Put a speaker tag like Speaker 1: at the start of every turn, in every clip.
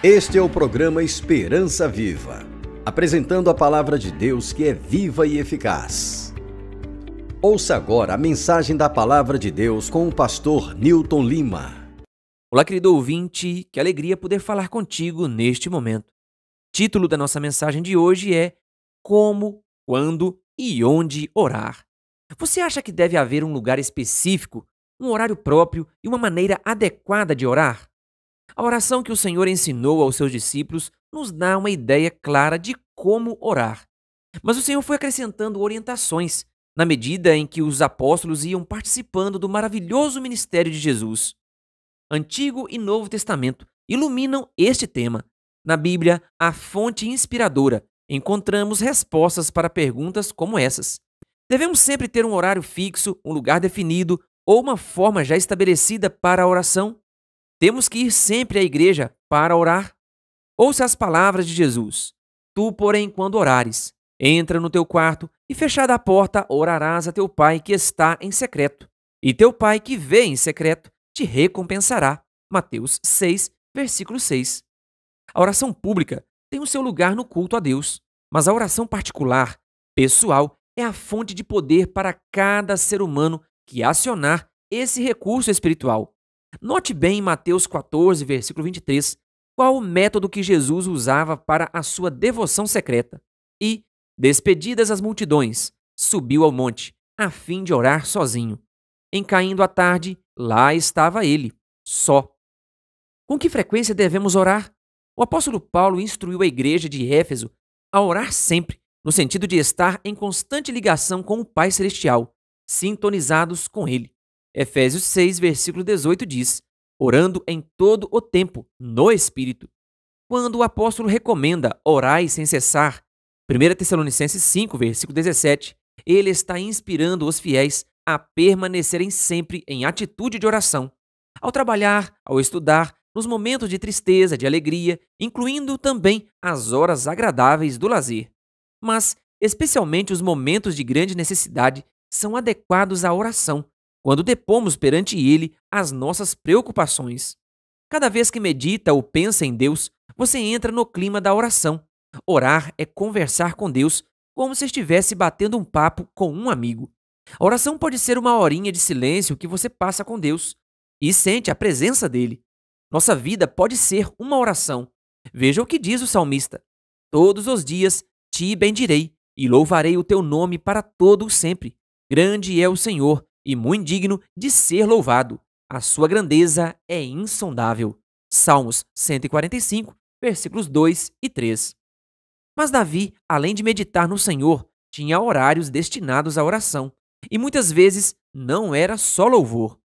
Speaker 1: Este é o programa Esperança Viva, apresentando a palavra de Deus que é viva e eficaz. Ouça agora a mensagem da palavra de Deus com o pastor Newton Lima.
Speaker 2: Olá, querido ouvinte, que alegria poder falar contigo neste momento. O título da nossa mensagem de hoje é Como, Quando e Onde Orar. Você acha que deve haver um lugar específico, um horário próprio e uma maneira adequada de orar? A oração que o Senhor ensinou aos seus discípulos nos dá uma ideia clara de como orar. Mas o Senhor foi acrescentando orientações na medida em que os apóstolos iam participando do maravilhoso ministério de Jesus. Antigo e Novo Testamento iluminam este tema. Na Bíblia, a fonte inspiradora, encontramos respostas para perguntas como essas. Devemos sempre ter um horário fixo, um lugar definido ou uma forma já estabelecida para a oração? Temos que ir sempre à igreja para orar? Ouça as palavras de Jesus. Tu, porém, quando orares, entra no teu quarto e, fechada a porta, orarás a teu pai que está em secreto. E teu pai que vê em secreto te recompensará. Mateus 6, versículo 6. A oração pública tem o seu lugar no culto a Deus, mas a oração particular, pessoal, é a fonte de poder para cada ser humano que acionar esse recurso espiritual. Note bem em Mateus 14, versículo 23, qual o método que Jesus usava para a sua devoção secreta. E, despedidas as multidões, subiu ao monte, a fim de orar sozinho. Em caindo a tarde, lá estava ele, só. Com que frequência devemos orar? O apóstolo Paulo instruiu a igreja de Éfeso a orar sempre, no sentido de estar em constante ligação com o Pai Celestial, sintonizados com ele. Efésios 6, versículo 18 diz, orando em todo o tempo, no Espírito. Quando o apóstolo recomenda orai sem cessar, 1 Tessalonicenses 5, versículo 17, ele está inspirando os fiéis a permanecerem sempre em atitude de oração. Ao trabalhar, ao estudar, nos momentos de tristeza, de alegria, incluindo também as horas agradáveis do lazer. Mas, especialmente os momentos de grande necessidade, são adequados à oração, quando depomos perante Ele as nossas preocupações. Cada vez que medita ou pensa em Deus, você entra no clima da oração. Orar é conversar com Deus como se estivesse batendo um papo com um amigo. A oração pode ser uma horinha de silêncio que você passa com Deus e sente a presença dele. Nossa vida pode ser uma oração. Veja o que diz o salmista. Todos os dias te bendirei e louvarei o teu nome para todo o sempre. Grande é o Senhor e muito digno de ser louvado. A sua grandeza é insondável. Salmos 145, versículos 2 e 3. Mas Davi, além de meditar no Senhor, tinha horários destinados à oração, e muitas vezes não era só louvor.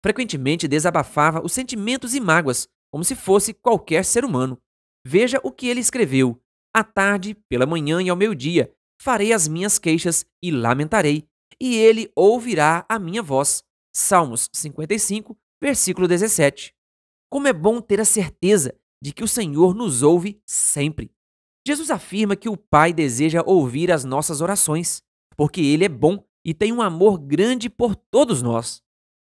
Speaker 2: Frequentemente desabafava os sentimentos e mágoas, como se fosse qualquer ser humano. Veja o que ele escreveu. À tarde, pela manhã e ao meio-dia, farei as minhas queixas e lamentarei, e ele ouvirá a minha voz. Salmos 55, versículo 17. Como é bom ter a certeza de que o Senhor nos ouve sempre. Jesus afirma que o Pai deseja ouvir as nossas orações, porque Ele é bom e tem um amor grande por todos nós.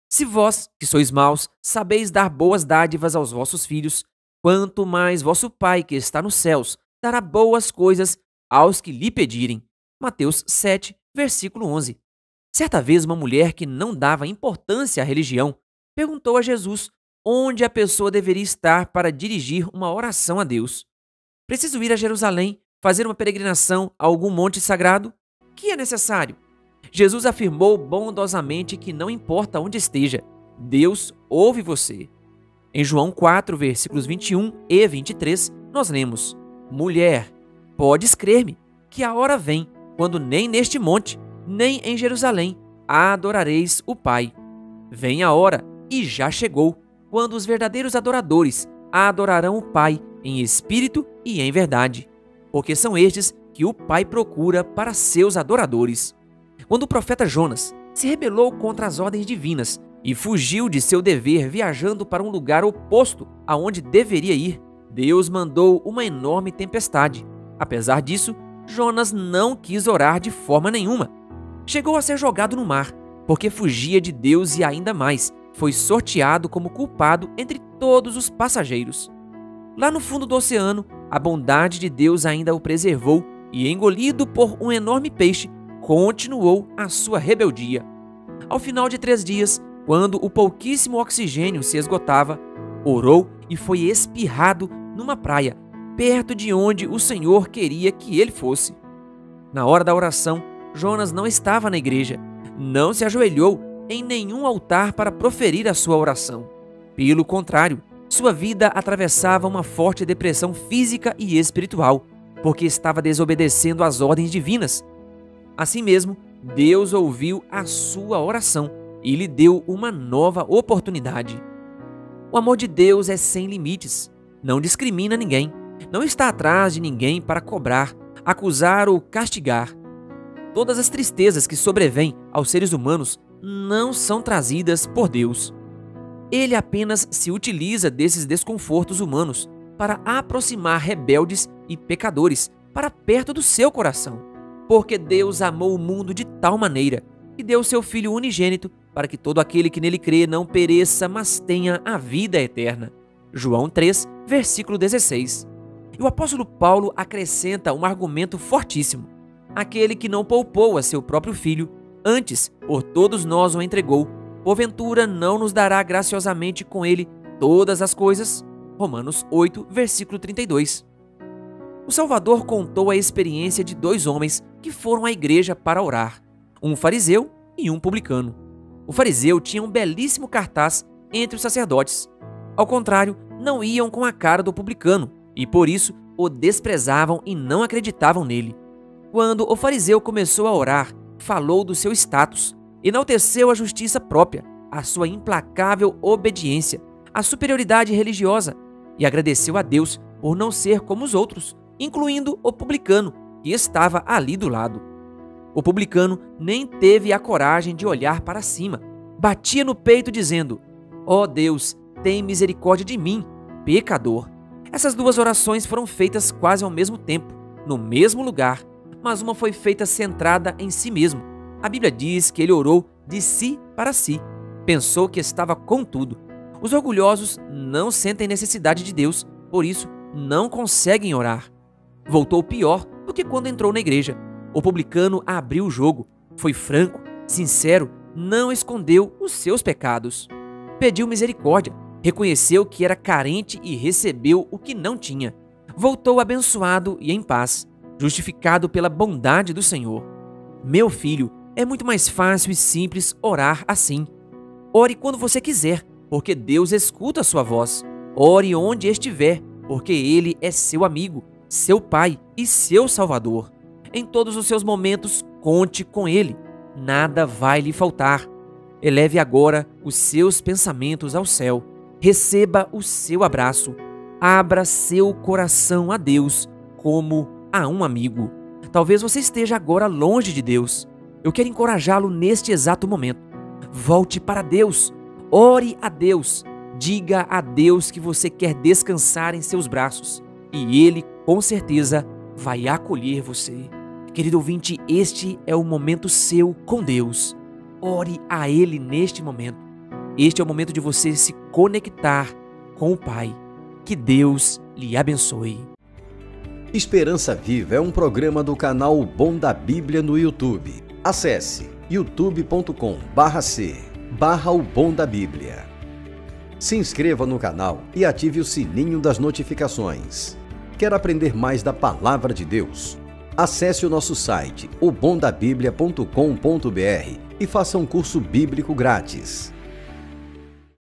Speaker 2: Se vós, que sois maus, sabeis dar boas dádivas aos vossos filhos, quanto mais vosso Pai que está nos céus dará boas coisas aos que lhe pedirem. Mateus 7, versículo 11. Certa vez, uma mulher que não dava importância à religião perguntou a Jesus onde a pessoa deveria estar para dirigir uma oração a Deus. Preciso ir a Jerusalém, fazer uma peregrinação a algum monte sagrado? O que é necessário? Jesus afirmou bondosamente que não importa onde esteja, Deus ouve você. Em João 4, versículos 21 e 23, nós lemos: Mulher, podes crer-me, que a hora vem, quando nem neste monte, nem em Jerusalém adorareis o Pai. Vem a hora, e já chegou, quando os verdadeiros adoradores adorarão o Pai em espírito e em verdade, porque são estes que o Pai procura para seus adoradores. Quando o profeta Jonas se rebelou contra as ordens divinas e fugiu de seu dever viajando para um lugar oposto aonde deveria ir, Deus mandou uma enorme tempestade. Apesar disso, Jonas não quis orar de forma nenhuma. Chegou a ser jogado no mar, porque fugia de Deus e ainda mais, foi sorteado como culpado entre todos os passageiros. Lá no fundo do oceano, a bondade de Deus ainda o preservou e, engolido por um enorme peixe, continuou a sua rebeldia. Ao final de 3 dias, quando o pouquíssimo oxigênio se esgotava, orou e foi espirrado numa praia, perto de onde o Senhor queria que ele fosse. Na hora da oração, Jonas não estava na igreja, não se ajoelhou em nenhum altar para proferir a sua oração. Pelo contrário, sua vida atravessava uma forte depressão física e espiritual, porque estava desobedecendo às ordens divinas. Assim mesmo, Deus ouviu a sua oração e lhe deu uma nova oportunidade. O amor de Deus é sem limites, não discrimina ninguém, não está atrás de ninguém para cobrar, acusar ou castigar. Todas as tristezas que sobrevêm aos seres humanos não são trazidas por Deus. Ele apenas se utiliza desses desconfortos humanos para aproximar rebeldes e pecadores para perto do seu coração. Porque Deus amou o mundo de tal maneira que deu seu Filho unigênito para que todo aquele que nele crê não pereça, mas tenha a vida eterna. João 3, versículo 16. E o apóstolo Paulo acrescenta um argumento fortíssimo. Aquele que não poupou a seu próprio Filho, antes por todos nós o entregou, porventura não nos dará graciosamente com ele todas as coisas? Romanos 8, versículo 32. O Salvador contou a experiência de 2 homens que foram à igreja para orar, um fariseu e um publicano. O fariseu tinha um belíssimo cartaz entre os sacerdotes. Ao contrário, não iam com a cara do publicano e por isso o desprezavam e não acreditavam nele. Quando o fariseu começou a orar, falou do seu status, enalteceu a justiça própria, a sua implacável obediência, a superioridade religiosa e agradeceu a Deus por não ser como os outros, incluindo o publicano, que estava ali do lado. O publicano nem teve a coragem de olhar para cima. Batia no peito dizendo: "Ó Deus, tem misericórdia de mim, pecador." Essas 2 orações foram feitas quase ao mesmo tempo, no mesmo lugar, mas uma foi feita centrada em si mesmo. A Bíblia diz que ele orou de si para si. Pensou que estava com tudo. Os orgulhosos não sentem necessidade de Deus, por isso não conseguem orar. Voltou pior do que quando entrou na igreja. O publicano abriu o jogo, foi franco, sincero, não escondeu os seus pecados. Pediu misericórdia, reconheceu que era carente e recebeu o que não tinha. Voltou abençoado e em paz, justificado pela bondade do Senhor. Meu filho, é muito mais fácil e simples orar assim. Ore quando você quiser, porque Deus escuta a sua voz. Ore onde estiver, porque Ele é seu amigo, seu Pai e seu Salvador. Em todos os seus momentos, conte com Ele. Nada vai lhe faltar. Eleve agora os seus pensamentos ao céu. Receba o seu abraço. Abra seu coração a Deus como a um amigo. Talvez você esteja agora longe de Deus. Eu quero encorajá-lo neste exato momento. Volte para Deus. Ore a Deus. Diga a Deus que você quer descansar em seus braços. E Ele, com certeza, vai acolher você. Querido ouvinte, este é o momento seu com Deus. Ore a Ele neste momento. Este é o momento de você se conectar com o Pai. Que Deus lhe abençoe.
Speaker 1: Esperança Viva é um programa do canal O Bom da Bíblia no YouTube. Acesse youtube.com/C/O Bom da Bíblia. Se inscreva no canal e ative o sininho das notificações. Quer aprender mais da Palavra de Deus? Acesse o nosso site, obomdabiblia.com.br e faça um curso bíblico grátis.